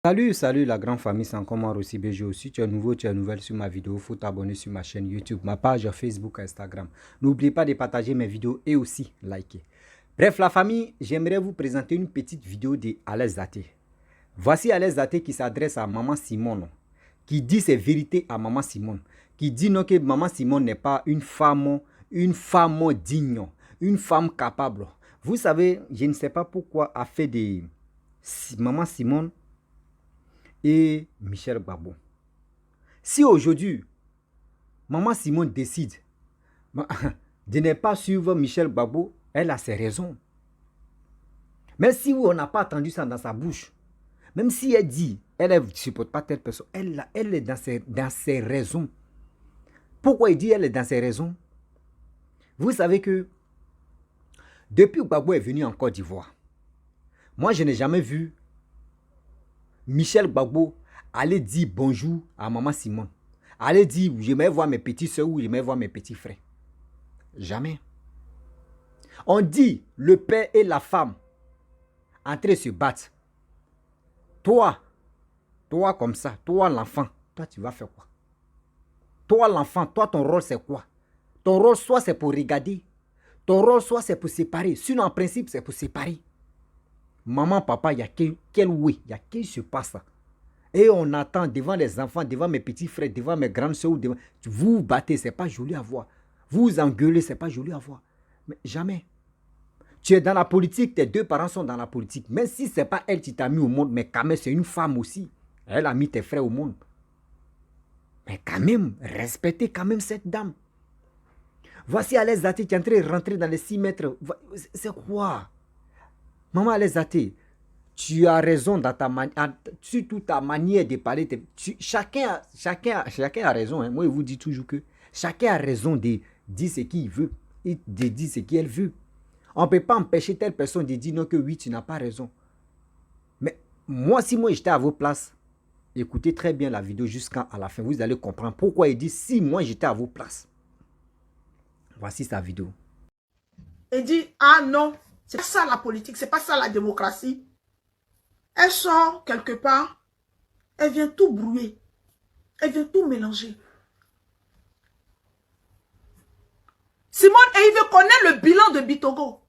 Salut la grande famille, c'est encore moi Rossi BG aussi. Tu es nouveau, tu es nouvelle sur ma vidéo, il faut t'abonner sur ma chaîne YouTube, ma page Facebook, Instagram. N'oubliez pas de partager mes vidéos et aussi liker. Bref la famille, j'aimerais vous présenter une petite vidéo de Alex Zaté. Voici Alex Zaté qui s'adresse à Maman Simone, qui dit ses vérités à Maman Simone, qui dit non que Maman Simone n'est pas une femme digne, une femme capable. Vous savez, je ne sais pas pourquoi a fait de Maman Simone et Michel Gbagbo. Si aujourd'hui, Maman Simone décide de ne pas suivre Michel Gbagbo, elle a ses raisons. Même si on n'a pas entendu ça dans sa bouche, même si elle dit, elle ne supporte pas telle personne, elle est dans ses raisons. Pourquoi il dit elle est dans ses raisons? Vous savez que depuis que Gbagbo est venu en Côte d'Ivoire, moi je n'ai jamais vu Michel Gbagbo aller dire bonjour à Maman Simone. Aller dire je vais voir mes petits soeurs ou je vais voir mes petits frères. Jamais. On dit le père et la femme en train de se battre. Toi comme ça, toi l'enfant, toi tu vas faire quoi? Toi l'enfant, toi ton rôle c'est quoi? Ton rôle soit c'est pour regarder, ton rôle soit c'est pour séparer. Sinon en principe c'est pour séparer. Maman, papa, il y a quel oui, il y a qui se passe ça? Et on attend devant les enfants, devant mes petits frères, devant mes grandes soeurs, devant... vous vous battez, c'est pas joli à voir. Vous vous engueulez, c'est pas joli à voir. Mais jamais. Tu es dans la politique, tes deux parents sont dans la politique. Même si c'est pas elle qui t'a mis au monde, mais quand même, c'est une femme aussi. Elle a mis tes frères au monde. Mais quand même, respectez quand même cette dame. Voici Alex Zaté qui est en train de rentrer dans les 6 mètres. C'est quoi? Maman Alex Zaté, tu as raison dans surtout ta manière de parler. Chacun a raison. Hein. Moi, je vous dis toujours que chacun a raison de dire ce qu'il veut et de dire ce qu'elle veut. On ne peut pas empêcher telle personne de dire non que oui, tu n'as pas raison. Mais moi, si moi j'étais à vos places, écoutez très bien la vidéo jusqu'à la fin. Vous allez comprendre pourquoi il dit si moi j'étais à vos places. Voici sa vidéo. Il dit, ah non, c'est pas ça la politique, c'est pas ça la démocratie. Elle sort quelque part, elle vient tout brouiller, elle vient tout mélanger. Simone Eive connaît le bilan de Bitogo.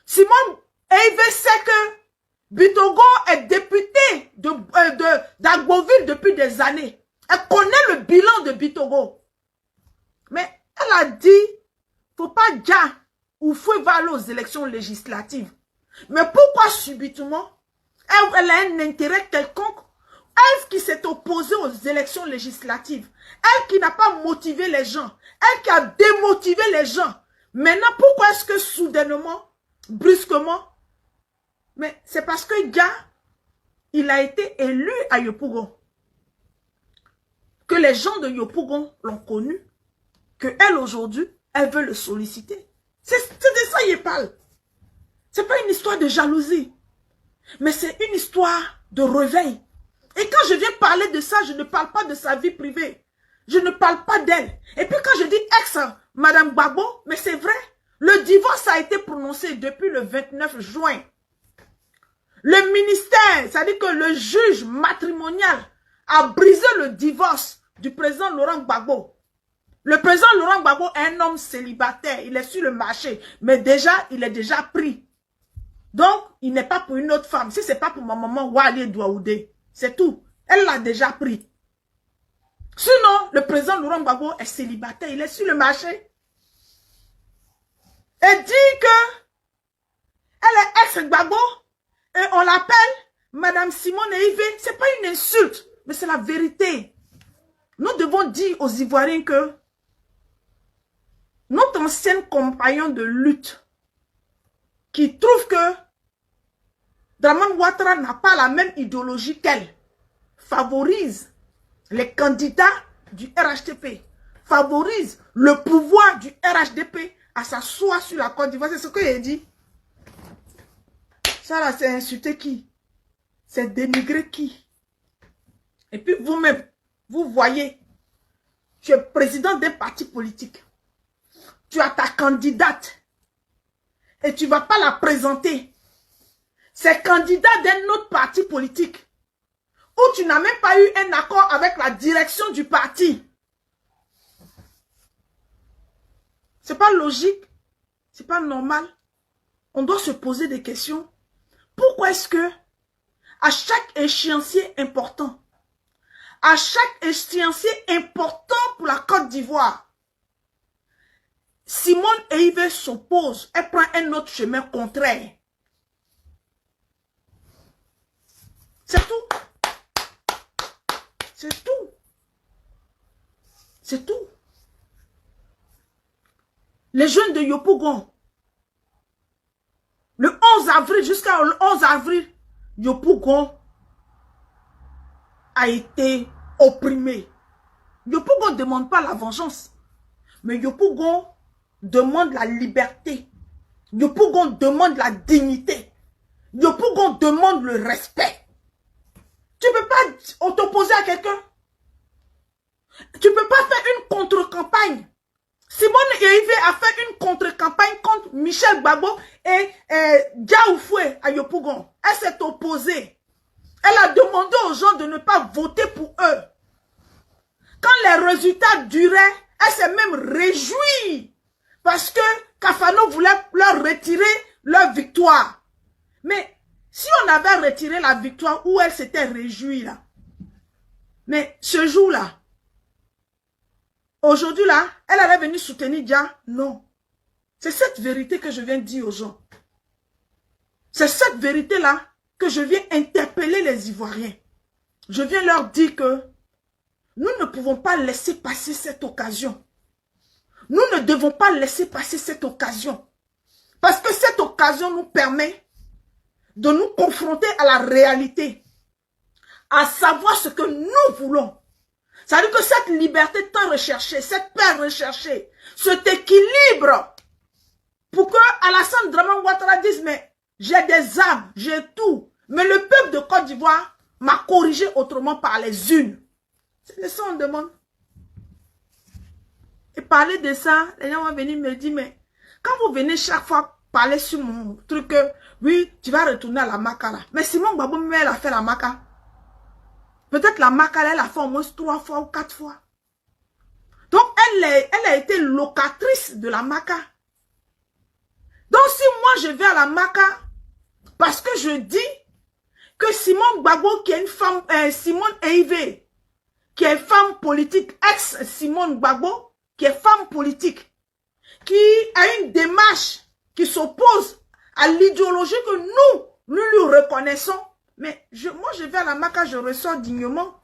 Simone Eive sait que Bitogo est député d'Agboville depuis des années. Elle connaît le bilan de Bitogo. Mais elle a dit, faut pas dire ou faut aller aux élections législatives. Mais pourquoi subitement elle a un intérêt quelconque? Elle qui s'est opposée aux élections législatives, elle qui n'a pas motivé les gens, elle qui a démotivé les gens. Maintenant, pourquoi est-ce que soudainement, brusquement, mais c'est parce que gars, il a été élu à Yopougon. Que les gens de Yopougon l'ont connu, que elle aujourd'hui, elle veut le solliciter. C'est de ça qu'il parle. C'est pas une histoire de jalousie, mais c'est une histoire de réveil. Et quand je viens parler de ça, je ne parle pas de sa vie privée. Je ne parle pas d'elle. Et puis quand je dis ex, Madame Gbagbo, mais c'est vrai, le divorce a été prononcé depuis le 29 juin. Le ministère, c'est-à-dire que le juge matrimonial a brisé le divorce du président Laurent Gbagbo. Le président Laurent Gbagbo est un homme célibataire, il est sur le marché, mais déjà, il est déjà pris. Donc, il n'est pas pour une autre femme. Si ce n'est pas pour ma maman Wali Douaoudé, c'est tout. Elle l'a déjà pris. Sinon, le président Laurent Gbagbo est célibataire, il est sur le marché. Elle dit que elle est ex-Gbagbo et on l'appelle Madame Simone Eive. Ce n'est pas une insulte, mais c'est la vérité. Nous devons dire aux Ivoiriens que notre ancien compagnon de lutte qui trouve que Draman Ouattara n'a pas la même idéologie qu'elle, favorise les candidats du RHDP, favorise le pouvoir du RHDP à s'asseoir sur la Côte d'Ivoire. C'est ce que j'ai dit. Ça là, c'est insulter qui? C'est dénigrer qui? Et puis vous-même, vous voyez, tu es président d'un parti politique. Tu as ta candidate et tu ne vas pas la présenter. c'est candidat d'un autre parti politique, où tu n'as même pas eu un accord avec la direction du parti. C'est pas logique, c'est pas normal. On doit se poser des questions. Pourquoi est-ce que, à chaque échéancier important, pour la Côte d'Ivoire, Simone Eïvé s'oppose, elle prend un autre chemin contraire. C'est tout. C'est tout. C'est tout. Les jeunes de Yopougon, le 11 avril, jusqu'au 11 avril, Yopougon a été opprimé. Yopougon ne demande pas la vengeance, mais Yopougon demande la liberté. Yopougon demande la dignité. Yopougon demande le respect. Tu ne peux pas t'opposer à quelqu'un. Tu ne peux pas faire une contre-campagne. Simone Eïvé a fait une contre-campagne contre Michel Gbagbo et Diaoufoué à Yopougon. Elle s'est opposée. Elle a demandé aux gens de ne pas voter pour eux. Quand les résultats duraient, elle s'est même réjouie. Parce que Kafano voulait leur retirer leur victoire. Mais si on avait retiré la victoire où elle s'était réjouie là. Mais ce jour-là, aujourd'hui là, elle allait venir soutenir Dia. Non. C'est cette vérité que je viens de dire aux gens. C'est cette vérité-là que je viens interpeller les Ivoiriens. Je viens leur dire que nous ne pouvons pas laisser passer cette occasion. Nous ne devons pas laisser passer cette occasion. Parce que cette occasion nous permet de nous confronter à la réalité. À savoir ce que nous voulons. C'est-à-dire que cette liberté tant recherchée, cette paix recherchée, cet équilibre, pour que Alassane Dramane Ouattara dise, mais j'ai des armes, j'ai tout. Mais le peuple de Côte d'Ivoire m'a corrigé autrement par les unes. C'est ça qu'on demande. Et parler de ça, les gens vont venir me dire, mais quand vous venez chaque fois parler sur mon truc, oui, tu vas retourner à la Maca là. Mais Simone Gbagbo, elle a fait la Maca. Peut-être la Maca, elle a fait au moins 3 fois ou 4 fois. Donc, elle a été locatrice de la Maca. Donc, si moi, je vais à la Maca, parce que je dis que Simone Gbagbo, qui est une femme, Simone Eïvé, qui est femme politique, ex-Simone Gbagbo, qui est femme politique, qui a une démarche qui s'oppose à l'idéologie que nous lui reconnaissons. Mais moi, je vais à la Maca, je ressors dignement.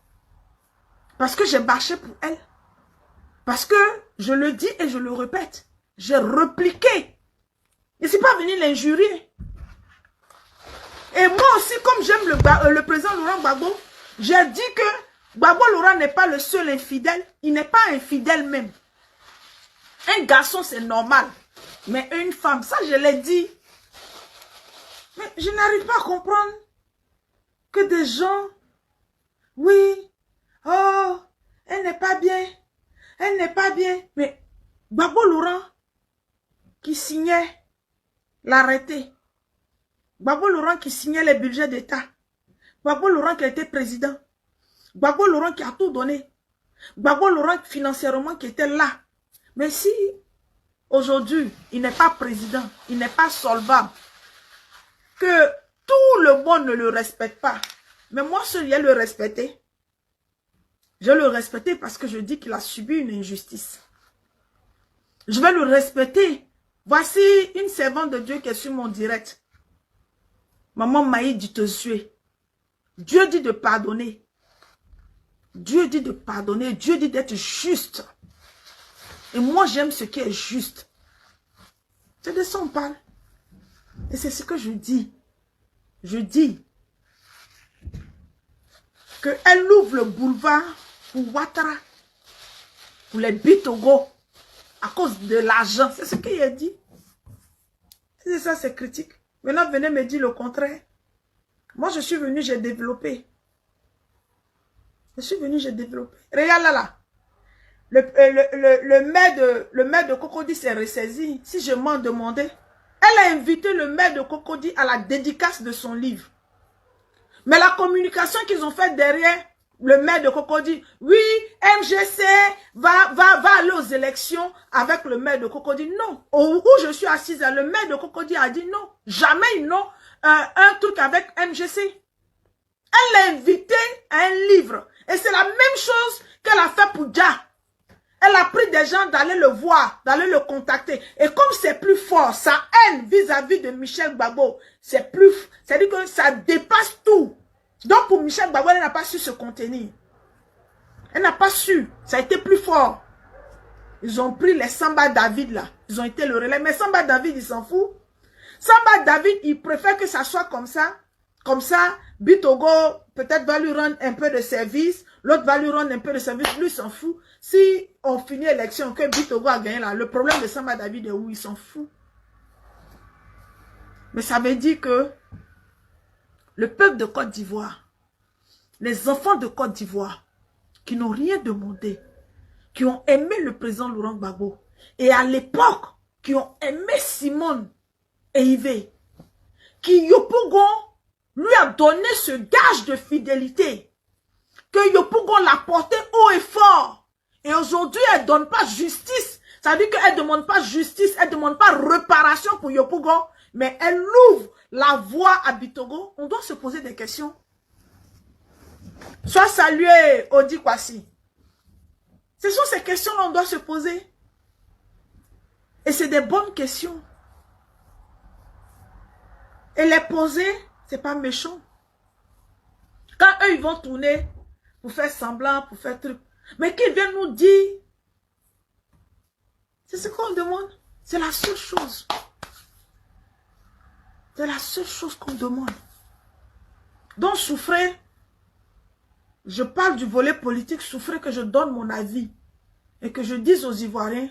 Parce que j'ai bâché pour elle. Parce que, je le dis et je le répète, j'ai repliqué. Et c'est pas venir l'injurier. Et moi aussi, comme j'aime le président Laurent Gbagbo, j'ai dit que Gbagbo Laurent n'est pas le seul infidèle. Il n'est pas infidèle même. Un garçon, c'est normal. Mais une femme, ça je l'ai dit. Mais je n'arrive pas à comprendre que des gens, oui, oh, elle n'est pas bien. Elle n'est pas bien. Mais Gbagbo Laurent, qui signait l'arrêté. Gbagbo Laurent qui signait les budgets d'État. Gbagbo Laurent qui était président. Gbagbo Laurent qui a tout donné. Gbagbo Laurent financièrement qui était là. Mais si aujourd'hui, il n'est pas président, il n'est pas solvable, que tout le monde ne le respecte pas, mais moi seul, je le respecter. Je le respecter parce que je dis qu'il a subi une injustice. Je vais le respecter. Voici une servante de Dieu qui est sur mon direct. Maman Maï dit te tuer. Dieu dit de pardonner. Dieu dit de pardonner. Dieu dit d'être juste. Et moi, j'aime ce qui est juste. C'est de ça qu'on parle. Et c'est ce que je dis. Je dis qu'elle ouvre le boulevard pour Ouattara, pour les Bitogo, à cause de l'argent. C'est ce qu'il a dit. C'est ça, c'est critique. Maintenant, venez me dire le contraire. Moi, je suis venu, j'ai développé. Je suis venu, j'ai développé. Regarde là, là. Le maire de Cocody s'est ressaisi. Si je m'en demandais, Elle a invité le maire de Cocody à la dédicace de son livre. Mais la communication qu'ils ont faite derrière le maire de Cocody, oui, MGC va aller aux élections avec le maire de Cocody. Non. Où je suis assise, le maire de Cocody a dit non. Jamais ils n'ont un truc avec MGC. Elle l'a invité à un livre. Et c'est la même chose qu'elle a fait pour Dia. Elle a pris des gens d'aller le voir, d'aller le contacter. Et comme c'est plus fort, sa haine vis-à-vis de Michel Gbagbo, c'est-à-dire que ça dépasse tout. Donc pour Michel Gbagbo, elle n'a pas su se contenir. Elle n'a pas su. Ça a été plus fort. Ils ont pris les Samba David là. Ils ont été le relais. Mais Samba David, il s'en fout. Samba David, il préfère que ça soit comme ça. Comme ça, Bitogo peut-être va lui rendre un peu de service. L'autre va lui rendre un peu de service. Lui, il s'en fout. Si on finit l'élection, que Bitogo a gagné là, le problème de Samba David est où il s'en fout. Mais ça veut dire que le peuple de Côte d'Ivoire, les enfants de Côte d'Ivoire, qui n'ont rien demandé, qui ont aimé le président Laurent Gbagbo, et à l'époque, qui ont aimé Simone et Yves, qui Yopougon lui a donné ce gage de fidélité, que Yopougon l'a porté haut et fort, et aujourd'hui, elle ne donne pas justice, ça veut dire qu'elle ne demande pas justice, elle ne demande pas réparation pour Yopougon, mais elle ouvre la voie à Bitogo. On doit se poser des questions. Sois salué, Odi Kwasi. Ce sont ces questions-là qu'on doit se poser. Et c'est des bonnes questions. Et les poser, c'est pas méchant. Quand eux, ils vont tourner pour faire semblant, pour faire truc. Mais qu'ils viennent nous dire, c'est ce qu'on demande. C'est la seule chose. C'est la seule chose qu'on demande. Donc, souffrez. Je parle du volet politique, souffrez que je donne mon avis. Et que je dise aux Ivoiriens,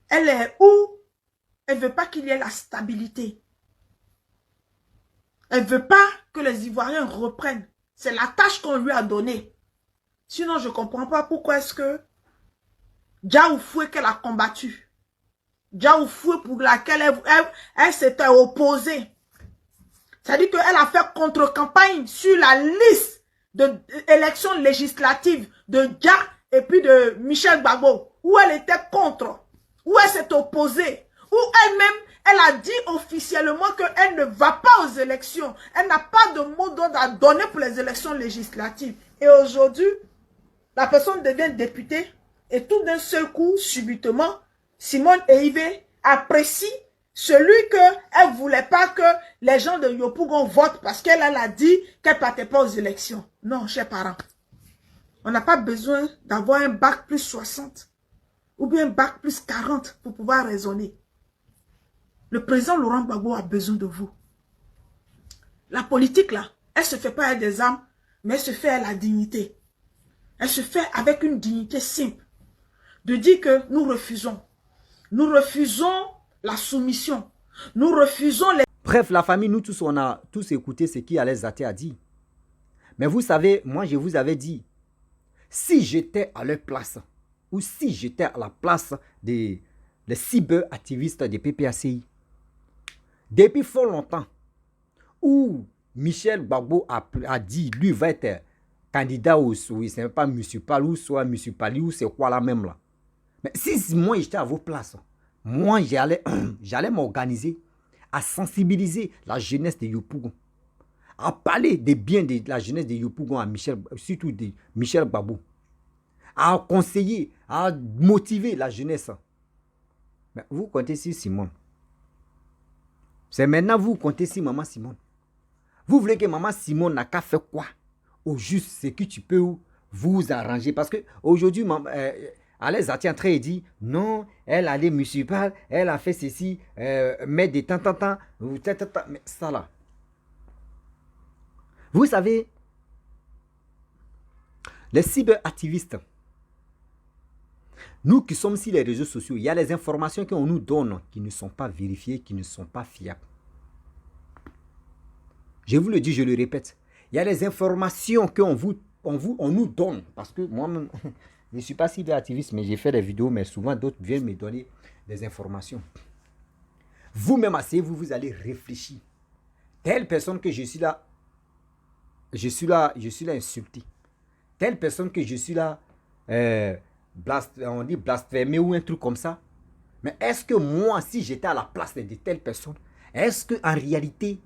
elle est où? Elle ne veut pas qu'il y ait la stabilité. Elle ne veut pas que les Ivoiriens reprennent. C'est la tâche qu'on lui a donnée. Sinon, je ne comprends pas pourquoi est-ce que Dia Oufoué qu'elle a combattu. Dia Oufoué pour laquelle elle s'était opposée. C'est-à-dire qu'elle a fait contre-campagne sur la liste d'élections législatives de Dia et puis de Michel Gbagbo, où elle était contre, où elle s'est opposée, où elle-même, elle a dit officiellement qu'elle ne va pas aux élections. Elle n'a pas de mot d'ordre à donner pour les élections législatives. Et aujourd'hui, la personne devient députée et tout d'un seul coup, subitement, Simone et Yves apprécient celui qu'elle ne voulait pas que les gens de Yopougon votent parce qu'elle a dit qu'elle ne partait pas aux élections. Non, chers parents. On n'a pas besoin d'avoir un bac plus 60 ou bien un bac plus 40 pour pouvoir raisonner. Le président Laurent Gbagbo a besoin de vous. La politique là, elle ne se fait pas avec des armes, mais elle se fait avec la dignité. Elle se fait avec une dignité simple. De dire que nous refusons. Nous refusons la soumission. Nous refusons les... Bref, la famille, nous tous, on a tous écouté ce qu'Alain Zaté a dit. Mais vous savez, moi, je vous avais dit, si j'étais à leur place, ou si j'étais à la place des cyberactivistes des PPACI, depuis fort longtemps, où Michel Gbagbo a dit, lui va être candidat au c'est pas municipal, ou soit municipal, ou c'est quoi là même là. Mais si moi j'étais à vos places, moi j'allais m'organiser à sensibiliser la jeunesse de Yopougon, à parler des biens de la jeunesse de Yopougon à Michel, surtout de Michel Gbagbo, à conseiller, à motiver la jeunesse. Mais vous comptez sur Simone. C'est maintenant vous comptez sur maman Simone. Vous voulez que maman Simone n'a qu'à faire quoi? Au juste, ce que tu peux vous arranger. Parce que aujourd'hui, Alain Zaté entré et dit non, elle allait municipale, elle a fait ceci, mais de temps en temps, mais ça là. Vous savez, les cyberactivistes, nous qui sommes sur les réseaux sociaux, il y a les informations qu'on nous donne qui ne sont pas vérifiées, qui ne sont pas fiables. Je vous le dis, je le répète. Il y a les informations qu'on nous donne. Parce que moi-même, je ne suis pas cyberactiviste, mais j'ai fait des vidéos, mais souvent d'autres viennent me donner des informations. Vous-même, asseyez-vous, vous allez réfléchir. Telle personne que je suis là insulté. Telle personne que je suis là, on dit blasphémé ou un truc comme ça. Mais est-ce que moi, si j'étais à la place de telle personne, est-ce qu'en réalité,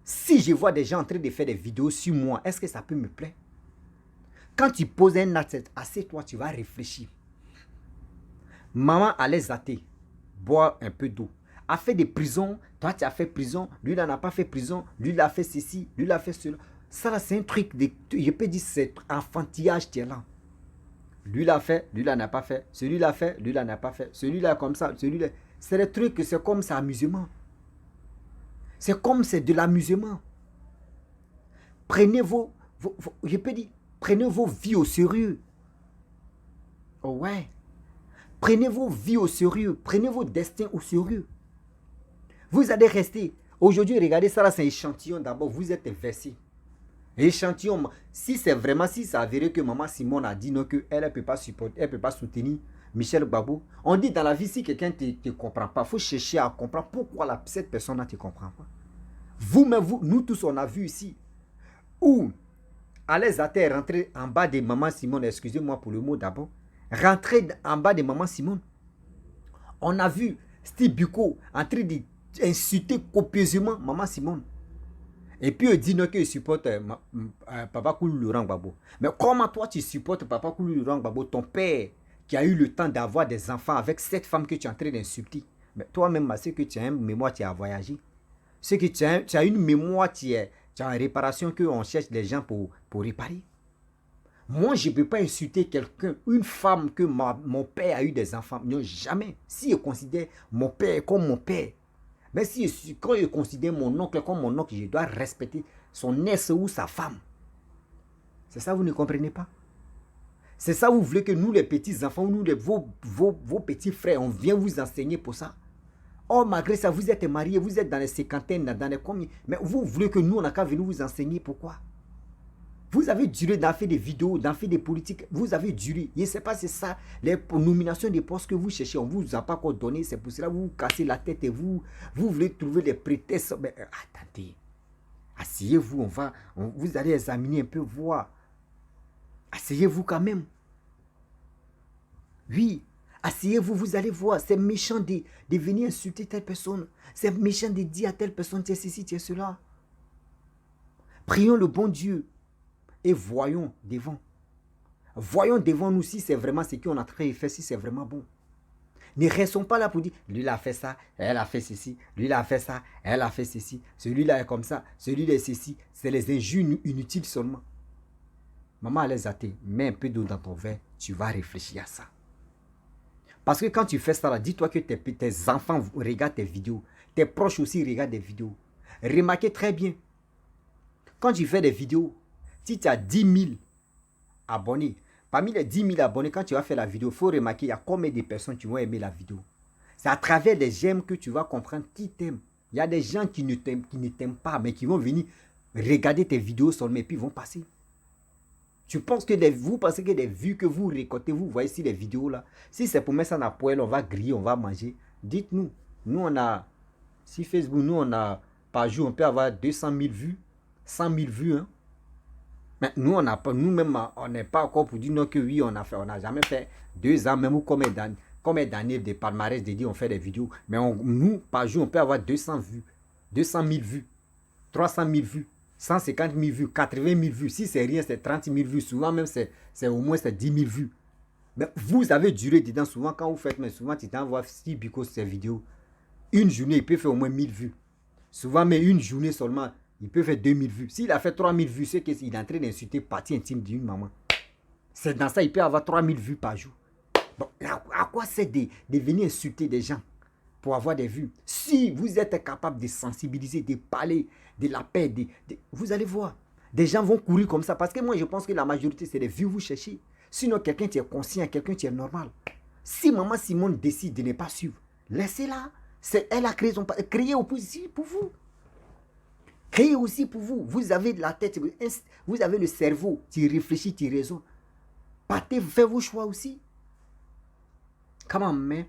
si je vois des gens en train de faire des vidéos sur moi, est-ce que ça peut me plaire? Quand tu poses un acte, assieds-toi, tu vas réfléchir. Maman allait zater, boire un peu d'eau. A fait des prisons, toi tu as fait prison, lui il n'a pas fait prison, lui il a fait ceci, lui il a fait cela. Ça là c'est un truc, je peux dire c'est enfantillage qui est là. Lui l'a fait, lui là n'a pas fait, celui l'a fait, lui là n'a pas fait, celui-là comme ça, celui-là. C'est des trucs, c'est comme c'est amusement. C'est comme c'est de l'amusement. Prenez je peux dire, prenez vos vies au sérieux. Oh ouais. Prenez vos vies au sérieux, prenez vos destins au sérieux. Vous allez rester. Aujourd'hui, regardez ça là, c'est un échantillon d'abord. Vous êtes versé. Échantillon. Si c'est vraiment, si c'est avéré que maman Simone a dit non, qu'elle ne peut pas supporter, elle ne peut pas soutenir Michel Gbagbo. On dit dans la vie, si quelqu'un ne te comprend pas, il faut chercher à comprendre pourquoi cette personne ne te comprend pas. Vous-même, nous tous, on a vu ici où Alain Zaté est rentré en bas de maman Simone. Excusez-moi pour le mot d'abord. Rentré en bas de maman Simone. On a vu Steve Biko en train d'insulter copieusement maman Simone. Et puis il dit non qu'il supporte Papa Koulou Laurent Gbagbo. Mais comment toi tu supportes Papa Koulou Laurent Gbagbo, ton père qui a eu le temps d'avoir des enfants avec cette femme que tu es en train d'insulter? Mais toi-même, c'est que tu as une mémoire, tu as voyagé. C'est que tu as une mémoire, tu as une réparation qu'on cherche les gens pour réparer. Moi, je ne peux pas insulter quelqu'un, une femme que mon père a eu des enfants. Non, jamais. Si je considère mon père comme mon père, mais quand je considère mon oncle comme mon oncle, je dois respecter son ex ou sa femme. C'est ça, vous ne comprenez pas? C'est ça, vous voulez que nous, les petits-enfants, nous, vos petits frères, on vient vous enseigner pour ça. Oh, malgré ça, vous êtes mariés, vous êtes dans les cinquantaines, dans les combien. Mais vous voulez que nous, on n'a qu'à venir vous enseigner pourquoi? Vous avez duré d'en faire des vidéos, d'en faire des politiques. Vous avez duré. Je ne sais pas si c'est ça, les nominations des postes que vous cherchez, on ne vous a pas encore donné. C'est pour cela que vous vous cassez la tête et vous voulez trouver des prétextes. Mais attendez. Asseyez-vous, vous allez examiner un peu, voir. Asseyez-vous quand même. Oui. Asseyez-vous, vous allez voir. C'est méchant de venir insulter telle personne. C'est méchant de dire à telle personne, tiens ceci, tiens cela. Prions le bon Dieu. Et voyons devant. Voyons devant nous si c'est vraiment ce qu'on a train de faire, si c'est vraiment bon. Ne restons pas là pour dire, lui il a fait ça, elle a fait ceci, lui il a fait ça, elle a fait ceci, celui-là est comme ça, celui-là est ceci. C'est les injures inutiles seulement. Maman, elle est athée, mets un peu d'eau dans ton verre, tu vas réfléchir à ça. Parce que quand tu fais ça, dis-toi que tes enfants regardent tes vidéos, tes proches aussi regardent des vidéos. Remarquez très bien, quand tu fais des vidéos, si tu as 10 000 abonnés, parmi les 10 000 abonnés, quand tu vas faire la vidéo, il faut remarquer il y a combien de personnes qui vont aimer la vidéo. C'est à travers les j'aime que tu vas comprendre qui t'aime. Il y a des gens qui ne t'aiment pas, mais qui vont venir regarder tes vidéos seulement et puis vont passer. Vous pensez que les vues que vous récoltez, vous voyez ici les vidéos là, si c'est pour mettre ça dans la poêle, on va griller, on va manger, dites-nous. Nous on a, si Facebook, nous on a, par jour, on peut avoir 200 000 vues, 100 000 vues, hein. Mais nous, nous-mêmes, on n'est pas encore pour dire non que oui, on n'a jamais fait 2 ans, même ou combien d'années de palmarès de dire on fait des vidéos. Mais nous, par jour, on peut avoir 200 vues, 200 000 vues, 300 000 vues, 150 000 vues, 80 000 vues. Si c'est rien, c'est 30 000 vues. Souvent même, c'est au moins 10 000 vues. Mais vous avez duré dedans. Souvent, quand vous faites, mais souvent, tu t'envoies si Biko ces vidéos. Une journée, il peut faire au moins 1000 vues. Souvent, mais une journée seulement, il peut faire 2000 vues. S'il a fait 3000 vues, c'est qu'il est en train d'insulter partie intime d'une maman. C'est dans ça, il peut avoir 3000 vues par jour. Bon, à quoi c'est de venir insulter des gens pour avoir des vues? Si vous êtes capable de sensibiliser, de parler de la paix, vous allez voir. Des gens vont courir comme ça. Parce que moi, je pense que la majorité, c'est des vues que vous cherchez. Sinon, quelqu'un qui est conscient, quelqu'un qui est normal. Si maman Simone décide de ne pas suivre, laissez-la. Elle a créé son... Créez aussi pour vous. Créez aussi pour vous. Vous avez la tête, vous avez le cerveau. Tu réfléchis, tu raisonnes. Partez, faites vos choix aussi. Comment, mais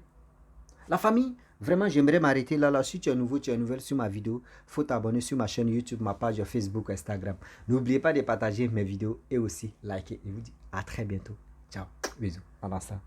la famille, Vraiment, j'aimerais m'arrêter là. Si tu es nouveau, tu es nouvelle sur ma vidéo, il faut t'abonner sur ma chaîne YouTube, ma page Facebook, Instagram. N'oubliez pas de partager mes vidéos et aussi liker. Je vous dis à très bientôt. Ciao. Bisous. Pendant ça.